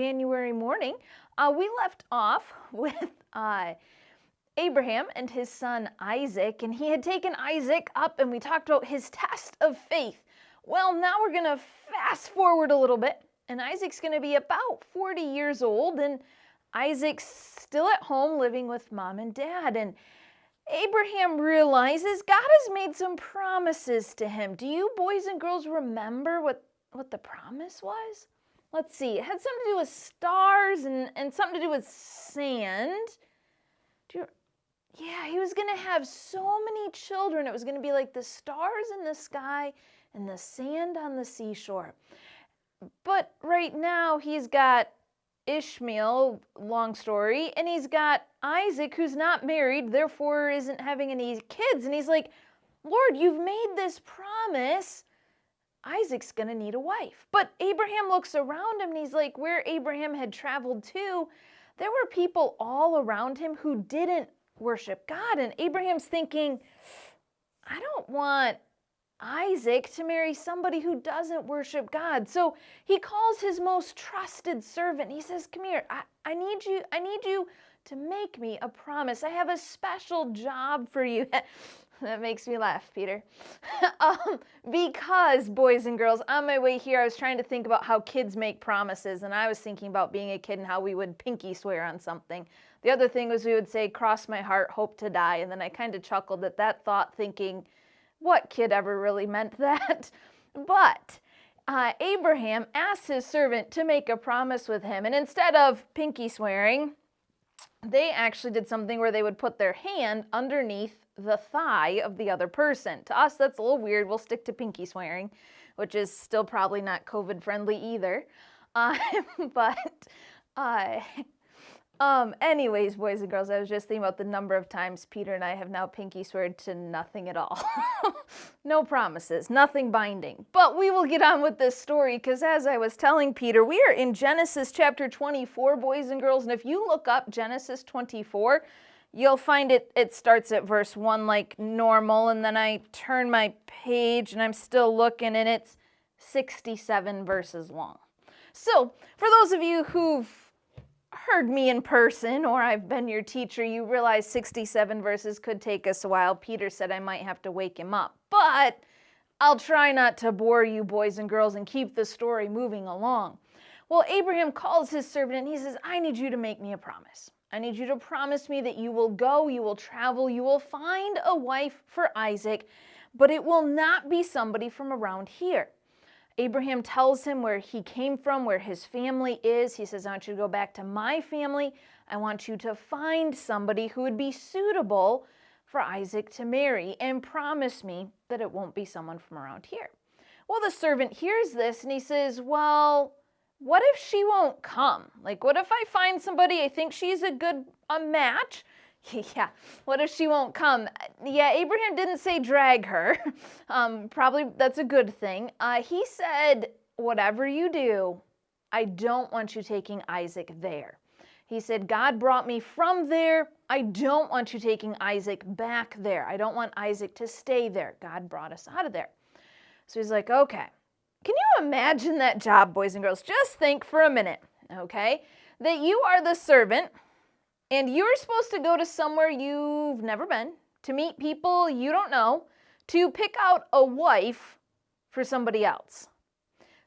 January morning. We left off with Abraham and his son Isaac, and he had taken Isaac up, and we talked about his test of faith. Well, now we're going to fast forward a little bit, and Isaac's going to be about 40 years old, and Isaac's still at home living with mom and dad, and Abraham realizes God has made some promises to him. Do you boys and girls remember what the promise was? Let's see. It had something to do with stars and something to do with sand. Yeah, he was going to have so many children. It was going to be like the stars in the sky and the sand on the seashore. But right now he's got Ishmael, long story, and he's got Isaac, who's not married, therefore isn't having any kids. And he's like, Lord, you've made this promise. Isaac's going to need a wife. But Abraham looks around him, and he's like, where Abraham had traveled to, there were people all around him who didn't worship God. And Abraham's thinking, I don't want Isaac to marry somebody who doesn't worship God. So he calls his most trusted servant. He says, come here, I need you to make me a promise. I have a special job for you. That makes me laugh, Peter. Because, boys and girls, on my way here, I was trying to think about how kids make promises, and I was thinking about being a kid and how we would pinky swear on something. The other thing was we would say, cross my heart, hope to die, and then I kind of chuckled at that thought, thinking, what kid ever really meant that? But Abraham asked his servant to make a promise with him, and instead of pinky swearing, they actually did something where they would put their hand underneath the thigh of the other person. To us, that's a little weird. We'll stick to pinky swearing, which is still probably not COVID friendly either. Anyways, boys and girls, I was just thinking about the number of times Peter and I have now pinky sweared to nothing at all. No promises, nothing binding. But we will get on with this story, because as I was telling Peter, we are in Genesis chapter 24, boys and girls. And if you look up Genesis 24, you'll find it starts at verse 1 like normal. And then I turn my page and I'm still looking, and it's 67 verses long. So for those of you who've heard me in person, or I've been your teacher, you realize 67 verses could take us a while. Peter said I might have to wake him up, but I'll try not to bore you, boys and girls, and keep the story moving along. Well, Abraham calls his servant and he says, I need you to make me a promise. I need you to promise me that you will go, you will travel, you will find a wife for Isaac, but it will not be somebody from around here. Abraham tells him where he came from, where his family is. He says, I want you to go back to my family. I want you to find somebody who would be suitable for Isaac to marry, and promise me that it won't be someone from around here. Well, the servant hears this and he says, well, what if she won't come? Like, what if I find somebody, I think she's a match? Yeah, what if she won't come? Yeah, Abraham didn't say drag her. Probably that's a good thing. He said, whatever you do, I don't want you taking Isaac there. He said, God brought me from there. I don't want you taking Isaac back there. I don't want Isaac to stay there. God brought us out of there. So he's like, okay. Can you imagine that job, boys and girls? Just think for a minute, okay? That you are the servant, and you're supposed to go to somewhere you've never been, to meet people you don't know, to pick out a wife for somebody else.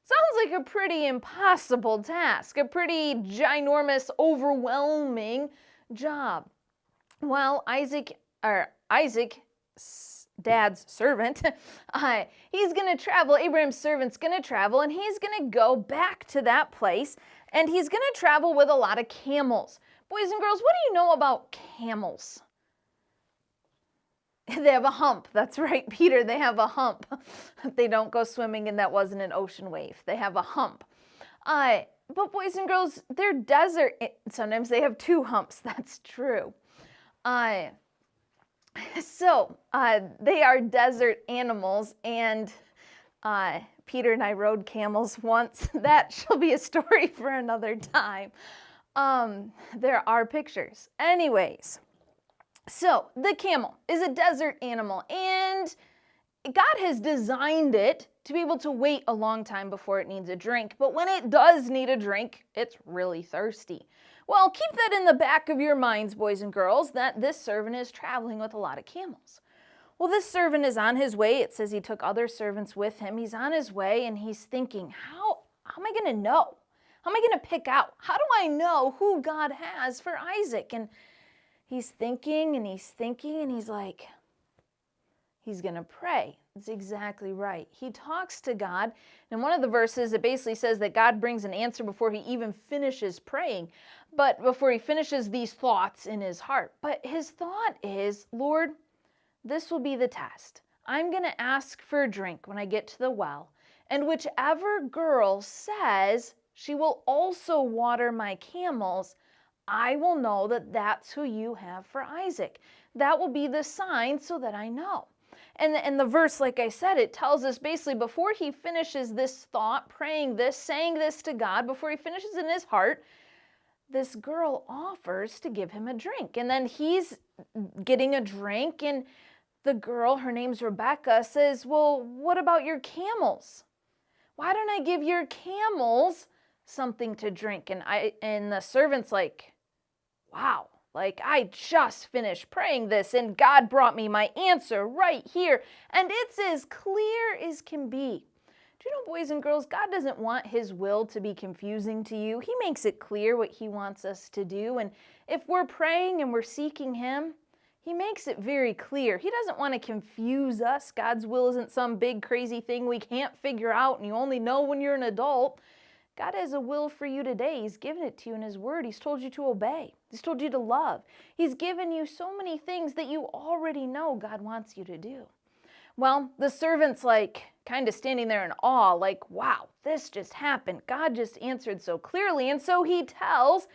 Sounds like a pretty impossible task, a pretty ginormous, overwhelming job. Well, Isaac, Dad's servant, he's going to travel, Abraham's servant's going to travel, and he's going to go back to that place, and he's going to travel with a lot of camels. Boys and girls, what do you know about camels? They have a hump. That's right, Peter. They have a hump. They don't go swimming, and that wasn't an ocean wave. They have a hump. But boys and girls, they're desert. Sometimes they have two humps. That's true. They are desert animals, and Peter and I rode camels once. That shall be a story for another time. There are pictures. Anyways, so the camel is a desert animal, and God has designed it to be able to wait a long time before it needs a drink. But when it does need a drink, it's really thirsty. Well, keep that in the back of your minds, boys and girls, that this servant is traveling with a lot of camels. Well, this servant is on his way. It says he took other servants with him. He's on his way and he's thinking, how am I going to know? How am I going to pick out? How do I know who God has for Isaac? And he's thinking and he's thinking and he's like, he's going to pray. That's exactly right. He talks to God. In one of the verses, it basically says that God brings an answer before he even finishes praying, but before he finishes these thoughts in his heart. But his thought is, Lord, this will be the test. I'm going to ask for a drink when I get to the well, and whichever girl says she will also water my camels, I will know that that's who you have for Isaac. That will be the sign so that I know. And the verse, like I said, it tells us basically before he finishes this thought, praying this, saying this to God, before he finishes in his heart, this girl offers to give him a drink. And then he's getting a drink, and the girl, her name's Rebecca, says, well, what about your camels? Why don't I give your camels something to drink? And the servant's like, wow. Like, I just finished praying this, and God brought me my answer right here, and it's as clear as can be. Do you know, boys and girls, God doesn't want his will to be confusing to you. He makes it clear what he wants us to do, and if we're praying and we're seeking him, he makes it very clear. He doesn't want to confuse us. God's will isn't some big crazy thing we can't figure out, and you only know when you're an adult. God has a will for you today. He's given it to you in his word. He's told you to obey. He's told you to love. He's given you so many things that you already know God wants you to do. Well, the servant's like kind of standing there in awe, like, wow, this just happened. God just answered so clearly. And so he tells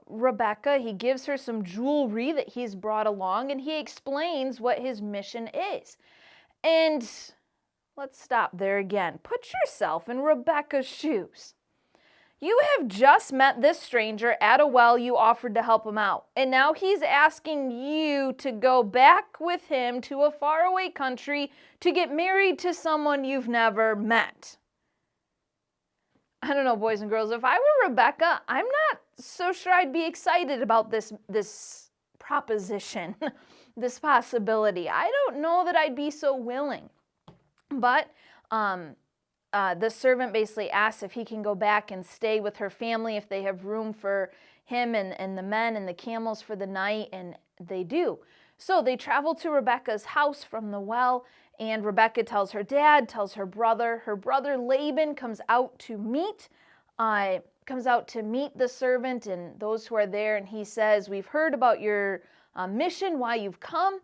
Rebecca, he gives her some jewelry that he's brought along, and he explains what his mission is. And let's stop there again. Put yourself in Rebecca's shoes. You have just met this stranger at a well. You offered to help him out. And now he's asking you to go back with him to a faraway country to get married to someone you've never met. I don't know, boys and girls, if I were Rebecca, I'm not so sure I'd be excited about this proposition, this possibility. I don't know that I'd be so willing. But the servant basically asks if he can go back and stay with her family, if they have room for him and the men and the camels for the night, and they do. So they travel to Rebecca's house from the well, and Rebecca tells her dad, tells her brother. Her brother Laban comes out to meet the servant and those who are there, and he says, we've heard about your mission, why you've come.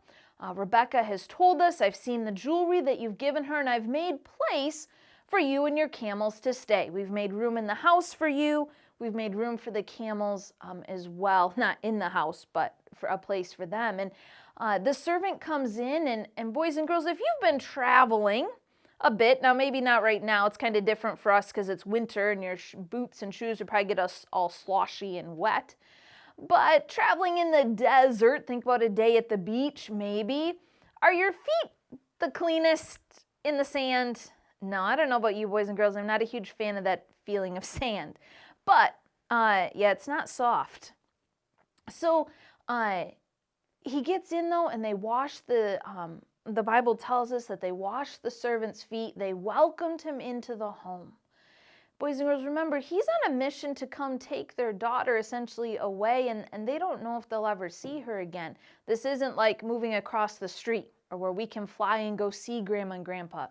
Rebecca has told us, I've seen the jewelry that you've given her, and I've made place for you and your camels to stay. We've made room in the house for you. We've made room for the camels as well. Not in the house, but for a place for them. And the servant comes in, and boys and girls, if you've been traveling a bit, now maybe not right now, it's kind of different for us because it's winter and your boots and shoes would probably get us all sloshy and wet. But traveling in the desert, think about a day at the beach, maybe. Are your feet the cleanest in the sand? No, I don't know about you boys and girls. I'm not a huge fan of that feeling of sand. But, yeah, it's not soft. So, he gets in, though, and they wash the Bible tells us that they washed the servant's feet. They welcomed him into the home. Boys and girls, remember, he's on a mission to come take their daughter essentially away, and they don't know if they'll ever see her again. This isn't like moving across the street or where we can fly and go see Grandma and Grandpa.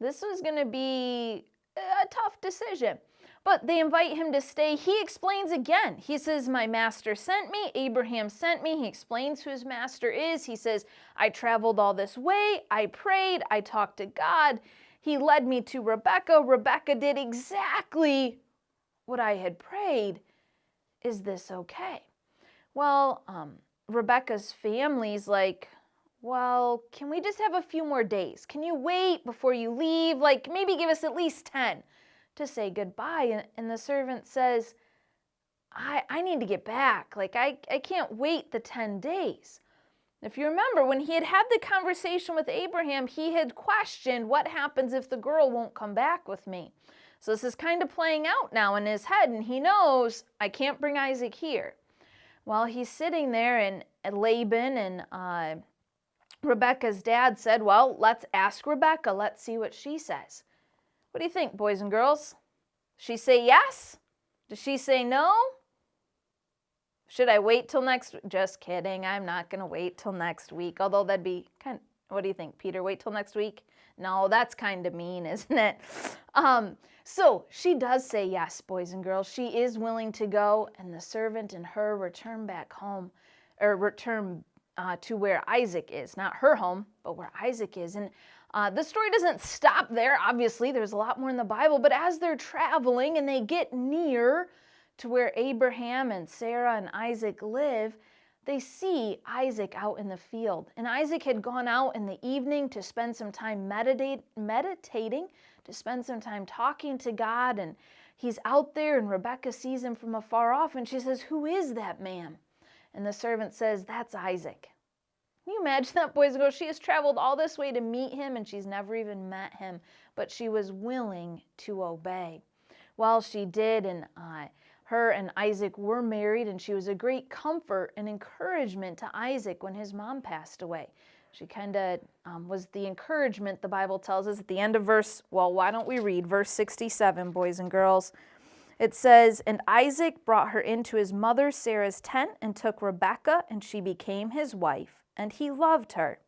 This was going to be a tough decision. But they invite him to stay. He explains again. He says, my master sent me. Abraham sent me. He explains who his master is. He says, I traveled all this way. I prayed. I talked to God. He led me to Rebecca. Rebecca did exactly what I had prayed. Is this okay? Well, Rebecca's family's like, well, can we just have a few more days? Can you wait before you leave? Like, maybe give us at least 10 to say goodbye. And the servant says, I need to get back. Like, I can't wait the 10 days. If you remember, when he had had the conversation with Abraham, he had questioned, what happens if the girl won't come back with me? So this is kind of playing out now in his head, and he knows, I can't bring Isaac here. Well, he's sitting there, and Laban and Rebekah's dad said, well, let's ask Rebekah. Let's see what she says. What do you think, boys and girls? Does she say yes? Does she say no? Should I wait till next week? Just kidding. I'm not going to wait till next week. Although that'd be kind of, what do you think, Peter? Wait till next week? No, that's kind of mean, isn't it? So she does say yes, boys and girls. She is willing to go, and the servant and her return back home, or return to where Isaac is. Not her home, but where Isaac is. And the story doesn't stop there. Obviously, there's a lot more in the Bible. But as they're traveling and they get near to where Abraham and Sarah and Isaac live, they see Isaac out in the field. And Isaac had gone out in the evening to spend some time meditating, to spend some time talking to God. And he's out there, and Rebekah sees him from afar off, and she says, who is that man? And the servant says, that's Isaac. Can you imagine that, boys and girls? She has traveled all this way to meet him, and she's never even met him, but she was willing to obey. Well, she did, and her and Isaac were married, and she was a great comfort and encouragement to Isaac when his mom passed away. She kind of was the encouragement, the Bible tells us at the end of why don't we read verse 67, boys and girls? It says, and Isaac brought her into his mother Sarah's tent and took Rebekah, and she became his wife, and he loved her.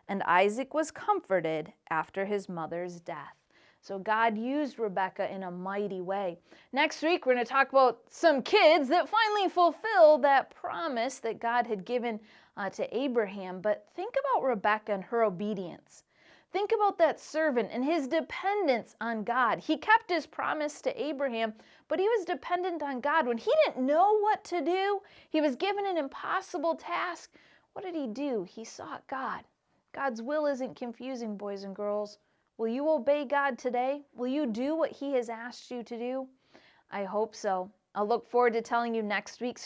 And Isaac was comforted after his mother's death. So God used Rebekah in a mighty way. Next week, we're going to talk about some kids that finally fulfill that promise that God had given to Abraham. But think about Rebekah and her obedience. Think about that servant and his dependence on God. He kept his promise to Abraham, but he was dependent on God. When he didn't know what to do, he was given an impossible task. What did he do? He sought God. God's will isn't confusing, boys and girls. Will you obey God today? Will you do what he has asked you to do? I hope so. I'll look forward to telling you next week's